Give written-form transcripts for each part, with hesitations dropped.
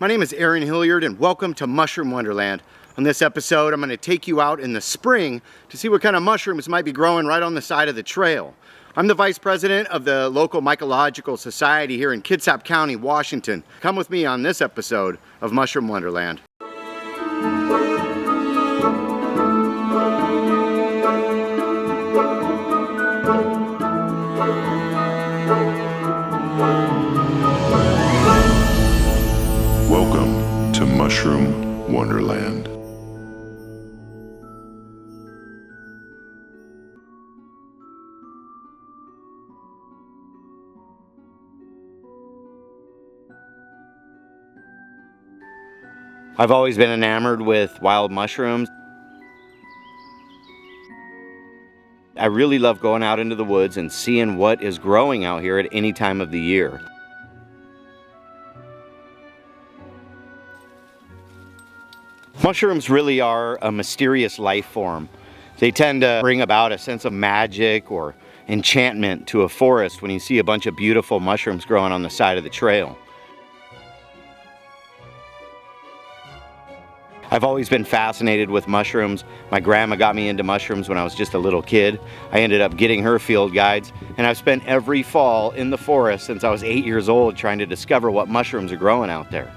My name is Aaron Hilliard and welcome to Mushroom Wonderland. On this episode, I'm going to take you out in the spring to see what kind of mushrooms might be growing right on the side of the trail. I'm the vice president of the local Mycological Society here in Kitsap County, Washington. Come with me on this episode of Mushroom Wonderland. Welcome to Mushroom Wonderland. I've always been enamored with wild mushrooms. I really love going out into the woods and seeing what is growing out here at any time of the year. Mushrooms really are a mysterious life form. They tend to bring about a sense of magic or enchantment to a forest when you see a bunch of beautiful mushrooms growing on the side of the trail. I've always been fascinated with mushrooms. My grandma got me into mushrooms when I was just a little kid. I ended up getting her field guides, and I've spent every fall in the forest since I was 8 years old trying to discover what mushrooms are growing out there.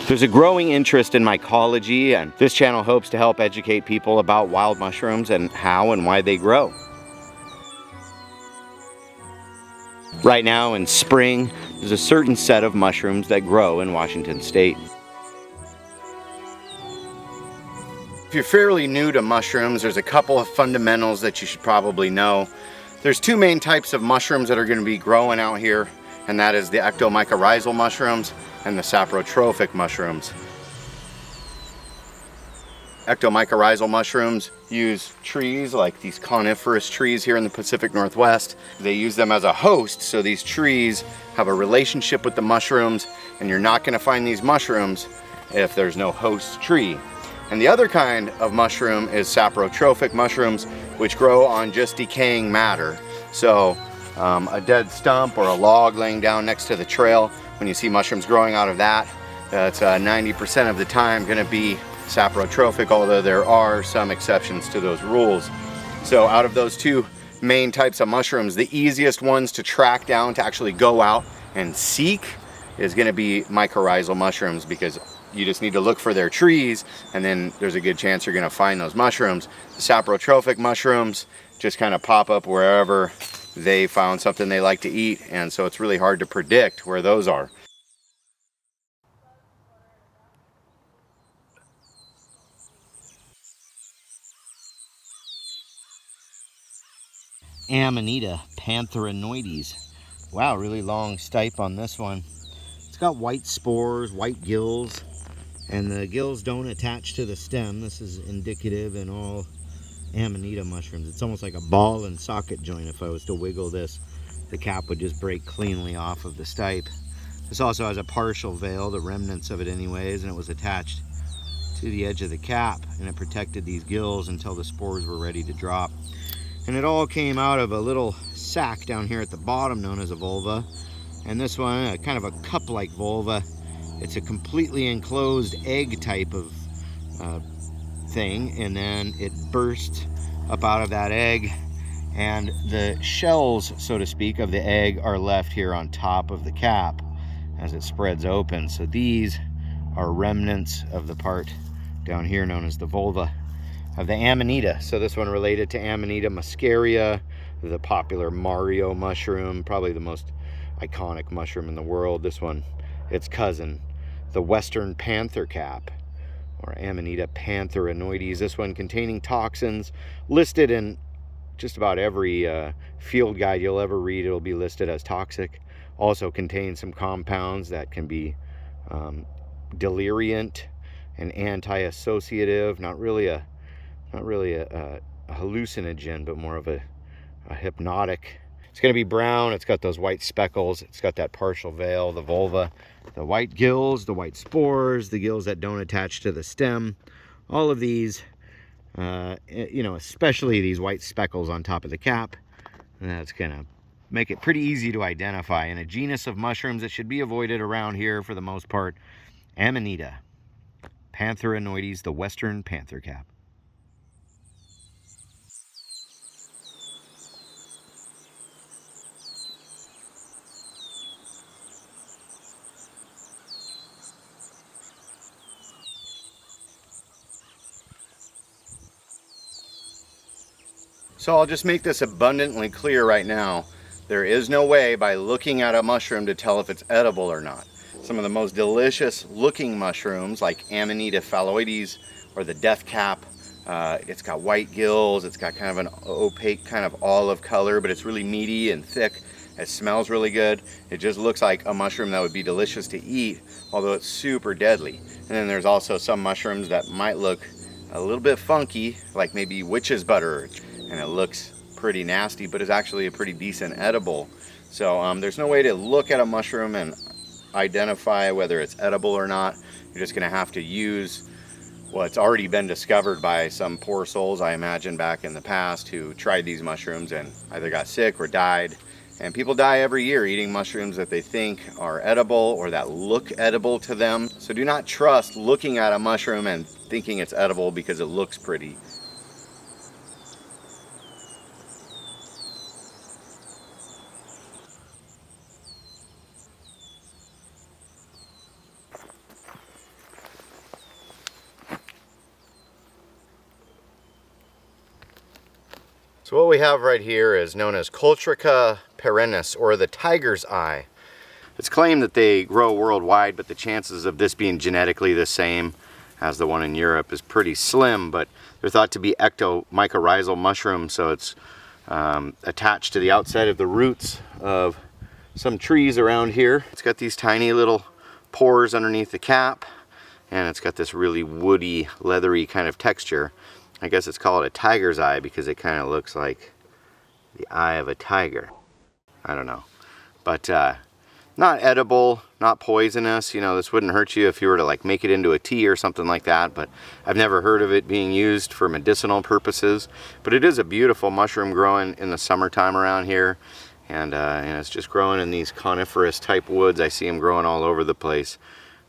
There's a growing interest in mycology, and this channel hopes to help educate people about wild mushrooms and how and why they grow. Right now in spring, there's a certain set of mushrooms that grow in Washington state. If you're fairly new to mushrooms, there's a couple of fundamentals that you should probably know. There's two main types of mushrooms that are going to be growing out here, and that is the ectomycorrhizal mushrooms and the saprotrophic mushrooms. Ectomycorrhizal mushrooms use trees like these coniferous trees here in the Pacific Northwest. They use them as a host, so these trees have a relationship with the mushrooms, and you're not going to find these mushrooms if there's no host tree. And the other kind of mushroom is saprotrophic mushrooms, which grow on just decaying matter. So a dead stump or a log laying down next to the trail, when you see mushrooms growing out of that, that's 90% of the time going to be saprotrophic, although there are some exceptions to those rules. So out of those two main types of mushrooms, the easiest ones to track down, to actually go out and seek, is going to be mycorrhizal mushrooms, because you just need to look for their trees, and then there's a good chance you're going to find those mushrooms. The saprotrophic mushrooms just kind of pop up wherever they found something they like to eat, and so it's really hard to predict where those are. Amanita pantherinoides. Wow, really long stipe on this one. It's got white spores, white gills, and the gills don't attach to the stem. This is indicative in all Amanita mushrooms. It's almost like a ball and socket joint. If I was to wiggle this, the cap would just break cleanly off of the stipe. This also has a partial veil, the remnants of it anyways, and it was attached to the edge of the cap, and it protected these gills until the spores were ready to drop. And it all came out of a little sac down here at the bottom known as a vulva. And this one, kind of a cup-like vulva. It's a completely enclosed egg type of thing, and then it bursts up out of that egg, and the shells, so to speak, of the egg are left here on top of the cap as it spreads open. So these are remnants of the part down here known as the vulva of the Amanita. So this one related to Amanita muscaria, the popular Mario mushroom, probably the most iconic mushroom in the world. This one, its cousin, the Western Panther Cap, or Amanita pantherinoides. This one containing toxins, listed in just about every field guide you'll ever read. It'll be listed as toxic. Also contains some compounds that can be deliriant and anti-associative. Not really a hallucinogen, but more of a hypnotic. It's going to be brown. It's got those white speckles. It's got that partial veil, the vulva, the white gills, the white spores, the gills that don't attach to the stem. All of these, especially these white speckles on top of the cap. That's going to make it pretty easy to identify. In a genus of mushrooms that should be avoided around here for the most part, Amanita, pantherinoides, the Western Panther Cap. So I'll just make this abundantly clear right now. There is no way by looking at a mushroom to tell if it's edible or not. Some of the most delicious looking mushrooms like Amanita phalloides or the death cap, it's got white gills, it's got kind of an opaque kind of olive color, but it's really meaty and thick. It smells really good. It just looks like a mushroom that would be delicious to eat, although it's super deadly. And then there's also some mushrooms that might look a little bit funky, like maybe witch's butter, and it looks pretty nasty, but is actually a pretty decent edible. So there's no way to look at a mushroom and identify whether it's edible or not. You're just gonna have to use what's already been discovered by some poor souls, I imagine, back in the past who tried these mushrooms and either got sick or died. And people die every year eating mushrooms that they think are edible or that look edible to them. So do not trust looking at a mushroom and thinking it's edible because it looks pretty. So what we have right here is known as Coltricia perennis, or the tiger's eye. It's claimed that they grow worldwide, but the chances of this being genetically the same as the one in Europe is pretty slim, but they're thought to be ectomycorrhizal mushrooms, so it's attached to the outside of the roots of some trees around here. It's got these tiny little pores underneath the cap, and it's got this really woody, leathery kind of texture. I guess it's called a tiger's eye because it kind of looks like the eye of a tiger. I don't know. But not edible, not poisonous. You know, this wouldn't hurt you if you were to like make it into a tea or something like that, but I've never heard of it being used for medicinal purposes. But it is a beautiful mushroom growing in the summertime around here. And it's just growing in these coniferous type woods. I see them growing all over the place.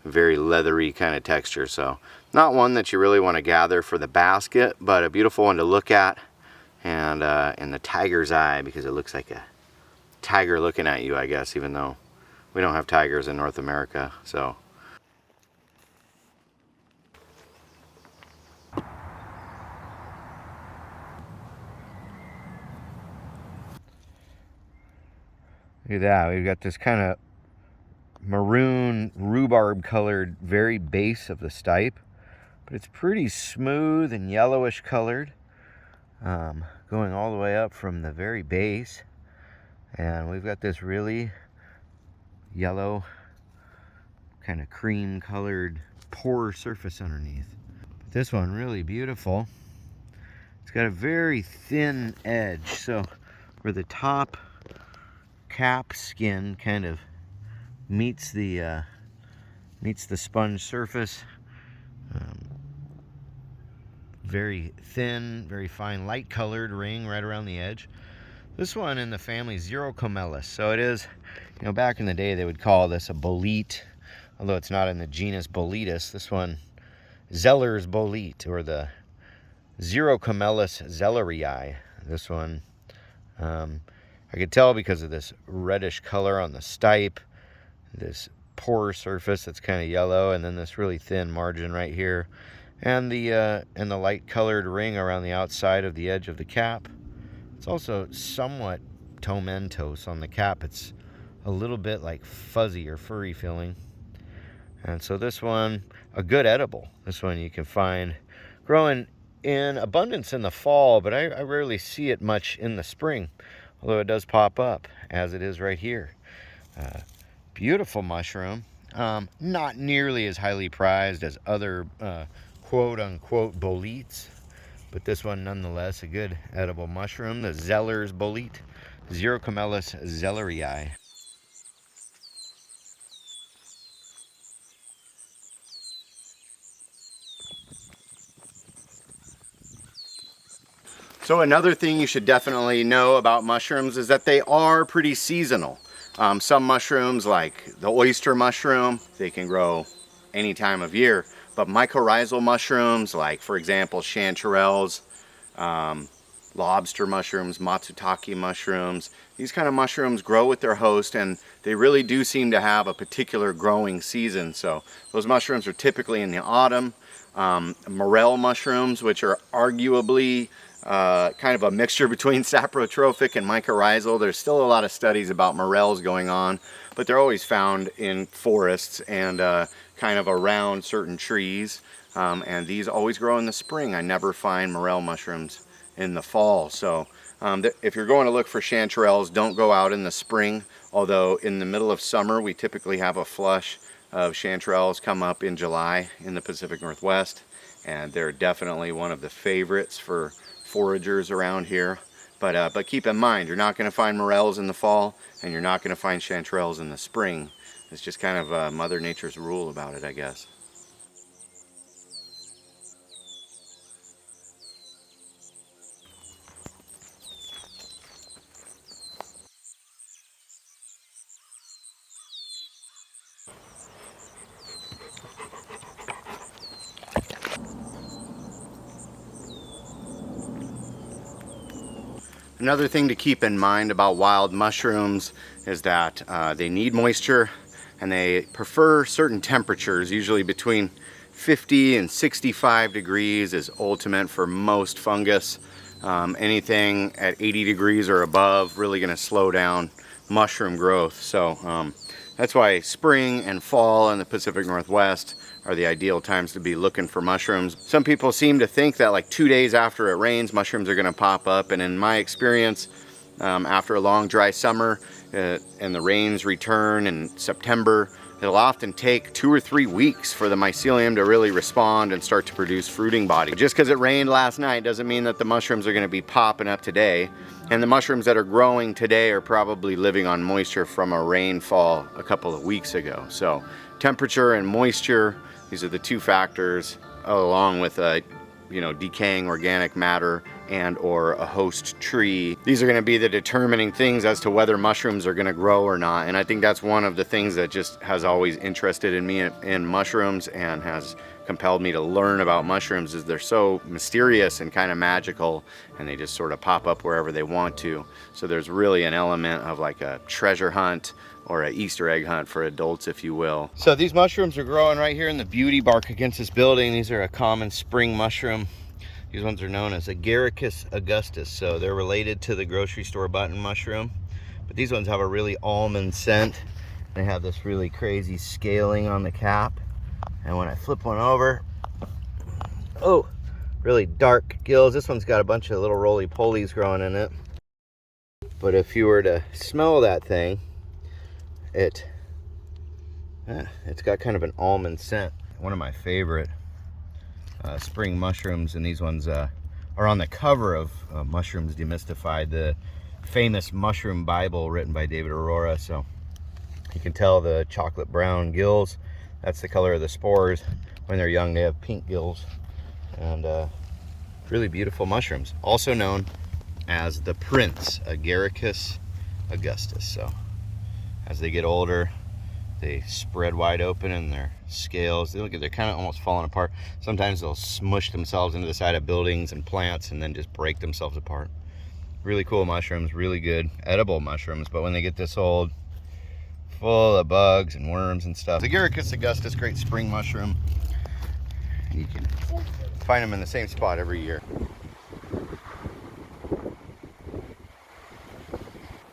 Very leathery kind of texture. So not one that you really want to gather for the basket, but a beautiful one to look at. And in the tiger's eye, because it looks like a tiger looking at you, I guess, even though we don't have tigers in North America. So look at that. We've got this kind of maroon rhubarb colored very base of the stipe, but it's pretty smooth and yellowish colored, going all the way up from the very base. And we've got this really yellow kind of cream colored pore surface underneath. But this one really beautiful. It's got a very thin edge, so where the top cap skin kind of meets the sponge surface, very thin, very fine, light colored ring right around the edge. This one in the family Xerocomellus. So it is, you know, back in the day they would call this a bolete, although it's not in the genus Boletus. This one, Zellers Bolete, or the Xerocomellus zelleri. This one, I could tell because of this reddish color on the stipe, this pore surface that's kind of yellow, and then this really thin margin right here, and the light colored ring around the outside of the edge of the cap. It's also somewhat tomentose on the cap. It's a little bit like fuzzy or furry feeling. And so this one, a good edible. This one you can find growing in abundance in the fall, but I rarely see it much in the spring, although it does pop up, as it is right here. Beautiful mushroom. Not nearly as highly prized as other quote-unquote boletes, but this one nonetheless a good edible mushroom, the Zellers Bolete, Xerocomellus zelleri. So another thing you should definitely know about mushrooms is that they are pretty seasonal. Some mushrooms, like the oyster mushroom, they can grow any time of year. But mycorrhizal mushrooms, like for example chanterelles, lobster mushrooms, matsutake mushrooms, these kind of mushrooms grow with their host, and they really do seem to have a particular growing season. So those mushrooms are typically in the autumn. Morel mushrooms, which are arguably kind of a mixture between saprotrophic and mycorrhizal. There's still a lot of studies about morels going on, but they're always found in forests and kind of around certain trees. And these always grow in the spring. I never find morel mushrooms in the fall. So if you're going to look for chanterelles, don't go out in the spring. Although in the middle of summer, we typically have a flush of chanterelles come up in July in the Pacific Northwest. And they're definitely one of the favorites for foragers around here. But keep in mind, you're not going to find morels in the fall, and you're not going to find chanterelles in the spring. It's just kind of Mother Nature's rule about it, I guess. Another thing to keep in mind about wild mushrooms is that they need moisture, and they prefer certain temperatures. Usually between 50 and 65 degrees is ultimate for most fungus. Anything at 80 degrees or above really going to slow down mushroom growth. So that's why spring and fall in the Pacific Northwest are the ideal times to be looking for mushrooms. Some people seem to think that like 2 days after it rains, mushrooms are going to pop up. And in my experience, after a long dry summer and the rains return in September, it'll often take 2 or 3 weeks for the mycelium to really respond and start to produce fruiting body. Just because it rained last night doesn't mean that the mushrooms are going to be popping up today. And the mushrooms that are growing today are probably living on moisture from a rainfall a couple of weeks ago. So temperature and moisture, these are the two factors, along with decaying organic matter and or a host tree. These are going to be the determining things as to whether mushrooms are going to grow or not. And I think that's one of the things that just has always interested in me in mushrooms and has compelled me to learn about mushrooms, is they're so mysterious and kind of magical, and they just sort of pop up wherever they want to. So there's really an element of like a treasure hunt or an Easter egg hunt for adults, if you will. So these mushrooms are growing right here in the beauty bark against this building. These are a common spring mushroom. These ones are known as Agaricus augustus. So they're related to the grocery store button mushroom, but these ones have a really almond scent. They have this really crazy scaling on the cap. And when I flip one over, oh, really dark gills. This one's got a bunch of little roly-polies growing in it. But if you were to smell that thing, it's got kind of an almond scent. One of my favorite spring mushrooms, and these ones are on the cover of Mushrooms Demystified, the famous mushroom Bible written by David Aurora. So you can tell the chocolate brown gills. That's the color of the spores. When they're young, they have pink gills. And really beautiful mushrooms, also known as the Prince, Agaricus augustus. So as they get older, they spread wide open, and their scales, they're kind of almost falling apart. Sometimes they'll smush themselves into the side of buildings and plants and then just break themselves apart. Really cool mushrooms, really good edible mushrooms, but when they get this old, full of bugs and worms and stuff. Agaricus augustus, great spring mushroom. You can find them in the same spot every year.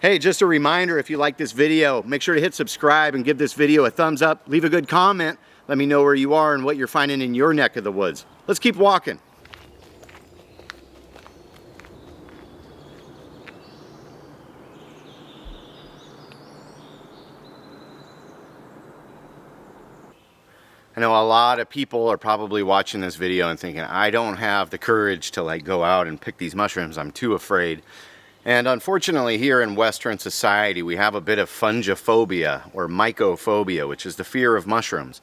Hey, just a reminder, if you like this video, make sure to hit subscribe and give this video a thumbs up. Leave a good comment. Let me know where you are and what you're finding in your neck of the woods. Let's keep walking. I know a lot of people are probably watching this video and thinking, I don't have the courage to like go out and pick these mushrooms. I'm too afraid. And unfortunately here in Western society we have a bit of fungophobia or mycophobia, which is the fear of mushrooms.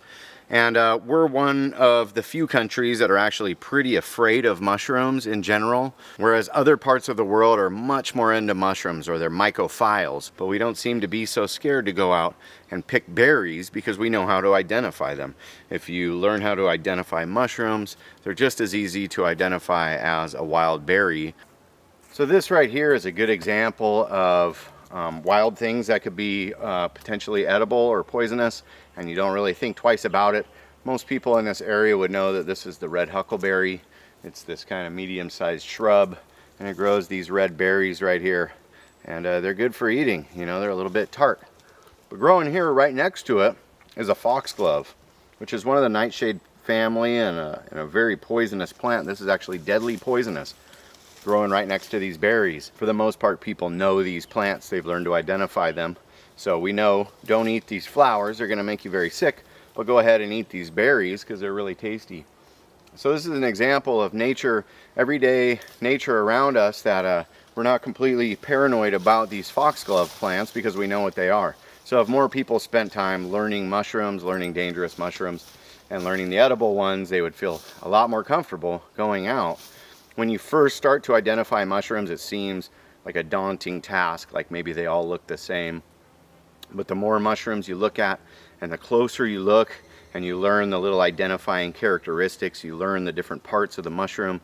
And we're one of the few countries that are actually pretty afraid of mushrooms in general, whereas other parts of the world are much more into mushrooms, or they're mycophiles. But we don't seem to be so scared to go out and pick berries because we know how to identify them. If you learn how to identify mushrooms, they're just as easy to identify as a wild berry. So this right here is a good example of wild things that could be potentially edible or poisonous, and you don't really think twice about it. Most people in this area would know that this is the red huckleberry. It's this kind of medium-sized shrub, and it grows these red berries right here, and they're good for eating. You know, they're a little bit tart. But growing here right next to it is a foxglove, which is one of the nightshade family and a very poisonous plant. This is actually deadly poisonous, growing right next to these berries. For the most part, people know these plants. They've learned to identify them. So we know, don't eat these flowers, they're gonna make you very sick, but go ahead and eat these berries because they're really tasty. So this is an example of nature, everyday nature around us, that we're not completely paranoid about these foxglove plants because we know what they are. So if more people spent time learning mushrooms, learning dangerous mushrooms, and learning the edible ones, they would feel a lot more comfortable going out. When you first start to identify mushrooms, it seems like a daunting task, like maybe they all look the same. But the more mushrooms you look at, and the closer you look, and you learn the little identifying characteristics, you learn the different parts of the mushroom,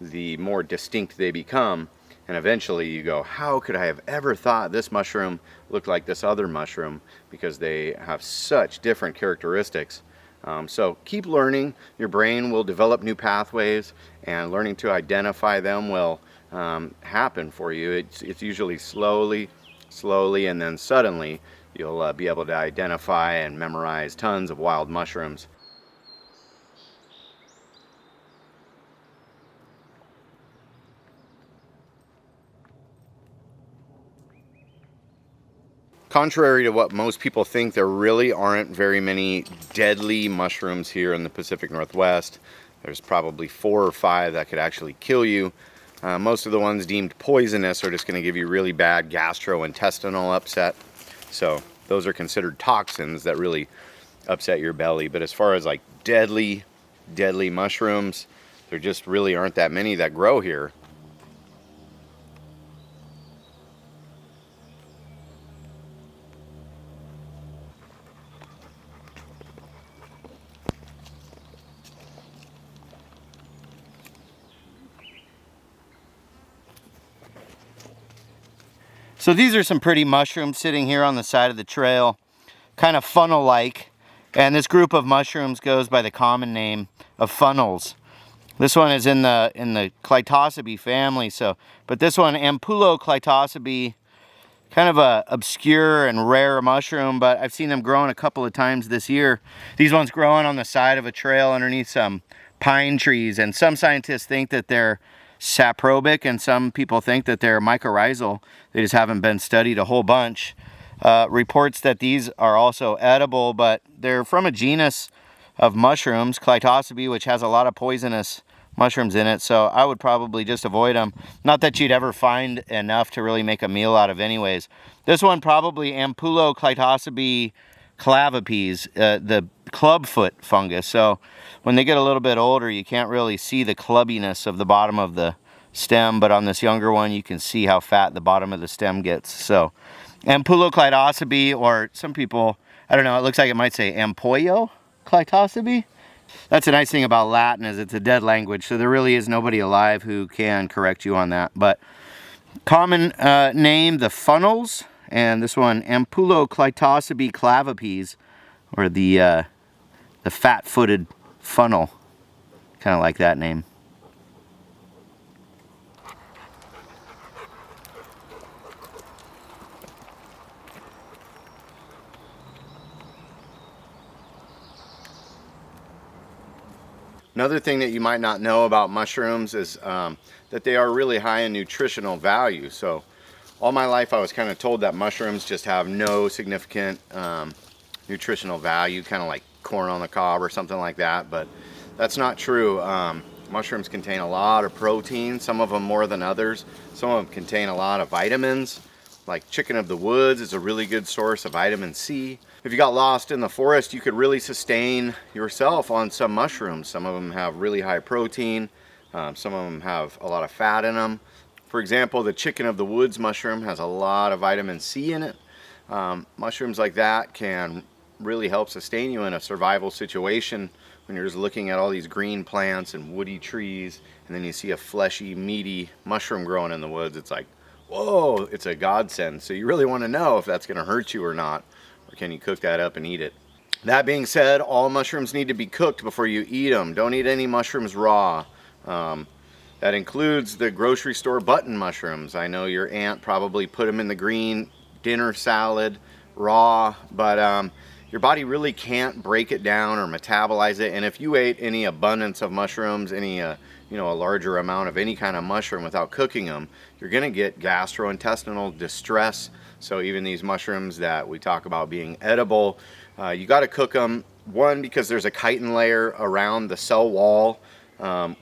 the more distinct they become. And eventually you go, how could I have ever thought this mushroom looked like this other mushroom? Because they have such different characteristics. So keep learning. Your brain will develop new pathways, and learning to identify them will happen for you. It's usually slowly, and then suddenly you'll be able to identify and memorize tons of wild mushrooms. Contrary to what most people think, there really aren't very many deadly mushrooms here in the Pacific Northwest. There's probably 4 or 5 that could actually kill you. Most of the ones deemed poisonous are just going to give you really bad gastrointestinal upset. So those are considered toxins that really upset your belly. But as far as like deadly mushrooms, there just really aren't that many that grow here. So these are some pretty mushrooms sitting here on the side of the trail, kind of funnel-like. And this group of mushrooms goes by the common name of funnels. This one is in the Clitosabe family, but this one, Ampuloclitosabe, kind of a obscure and rare mushroom, but I've seen them growing a couple of times this year. These ones growing on the side of a trail underneath some pine trees, and some scientists think that they're saprobic, and some people think that they're mycorrhizal. They just haven't been studied a whole bunch. Reports that these are also edible, but they're from a genus of mushrooms, Clitosabe, which has a lot of poisonous mushrooms in it, so I would probably just avoid them. Not that you'd ever find enough to really make a meal out of anyways. This one probably Ampuloclitosabe clavipes, the clubfoot fungus. So when they get a little bit older, you can't really see the clubbiness of the bottom of the stem, but on this younger one you can see how fat the bottom of the stem gets. So Ampuloclitosabe, or some people, I don't know, it looks like it might say Ampoloclitosabe. That's a nice thing about Latin, is it's a dead language, so there really is nobody alive who can correct you on that. But common name, the funnels, and this one Ampuloclitosabe clavipes, or the fat-footed funnel, kind of like that name. Another thing that you might not know about mushrooms is that they are really high in nutritional value. So all my life I was kind of told that mushrooms just have no significant nutritional value, kind of like corn on the cob or something like that, but that's not true. Mushrooms contain a lot of protein, some of them more than others. Some of them contain a lot of vitamins, like chicken of the woods is a really good source of vitamin C. If you got lost in the forest, you could really sustain yourself on some mushrooms. Some of them have really high protein, some of them have a lot of fat in them. For example, the chicken of the woods mushroom has a lot of vitamin C in it. Mushrooms like that can really help sustain you in a survival situation when you're just looking at all these green plants and woody trees, and then you see a fleshy, meaty mushroom growing in the woods. It's like, whoa, it's a godsend. So you really want to know if that's going to hurt you or not, or can you cook that up and eat it. That being said, all mushrooms need to be cooked before you eat them. Don't eat any mushrooms raw. That includes the grocery store button mushrooms. I know your aunt probably put them in the green dinner salad raw, but your body really can't break it down or metabolize it. And if you ate any abundance of mushrooms, any a larger amount of any kind of mushroom without cooking them, you're gonna get gastrointestinal distress. So even these mushrooms that we talk about being edible, you got to cook them. One, because there's a chitin layer around the cell wall,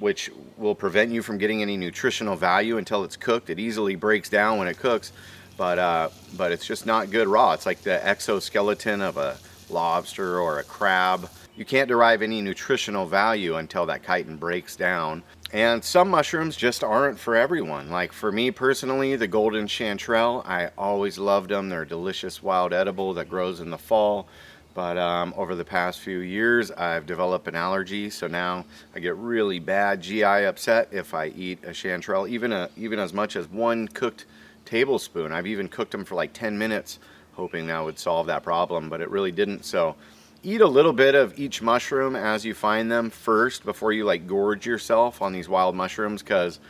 which will prevent you from getting any nutritional value until it's cooked. It easily breaks down when it cooks, but it's just not good raw. It's like the exoskeleton of a lobster or a crab. You can't derive any nutritional value until that chitin breaks down. And some mushrooms just aren't for everyone. Like for me personally, the golden chantrelle, I always loved them. They're a delicious wild edible that grows in the fall. But over the past few years, I've developed an allergy, so now I get really bad GI upset if I eat a chantrelle, even as much as one cooked tablespoon. I've even cooked them for like 10 minutes, hoping that would solve that problem, but it really didn't. So eat a little bit of each mushroom as you find them first before you like gorge yourself on these wild mushrooms, because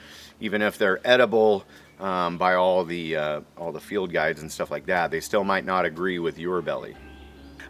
even if they're edible by all the field guides and stuff like that, they still might not agree with your belly.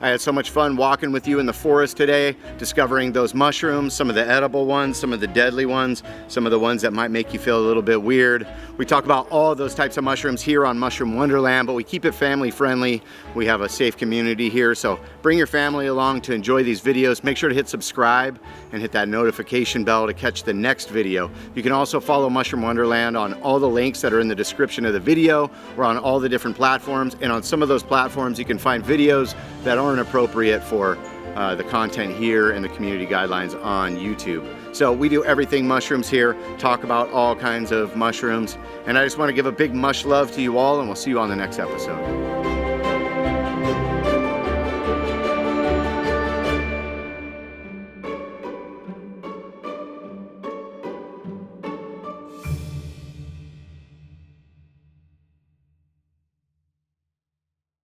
I had so much fun walking with you in the forest today, discovering those mushrooms, some of the edible ones, some of the deadly ones, some of the ones that might make you feel a little bit weird. We talk about all of those types of mushrooms here on Mushroom Wonderland, but we keep it family friendly. We have a safe community here, so bring your family along to enjoy these videos. Make sure to hit subscribe and hit that notification bell to catch the next video. You can also follow Mushroom Wonderland on all the links that are in the description of the video. We're on all the different platforms, and on some of those platforms you can find videos that aren't appropriate for the content here and the community guidelines on YouTube. So we do everything mushrooms here, talk about all kinds of mushrooms, and I just want to give a big much love to you all, and we'll see you on the next episode.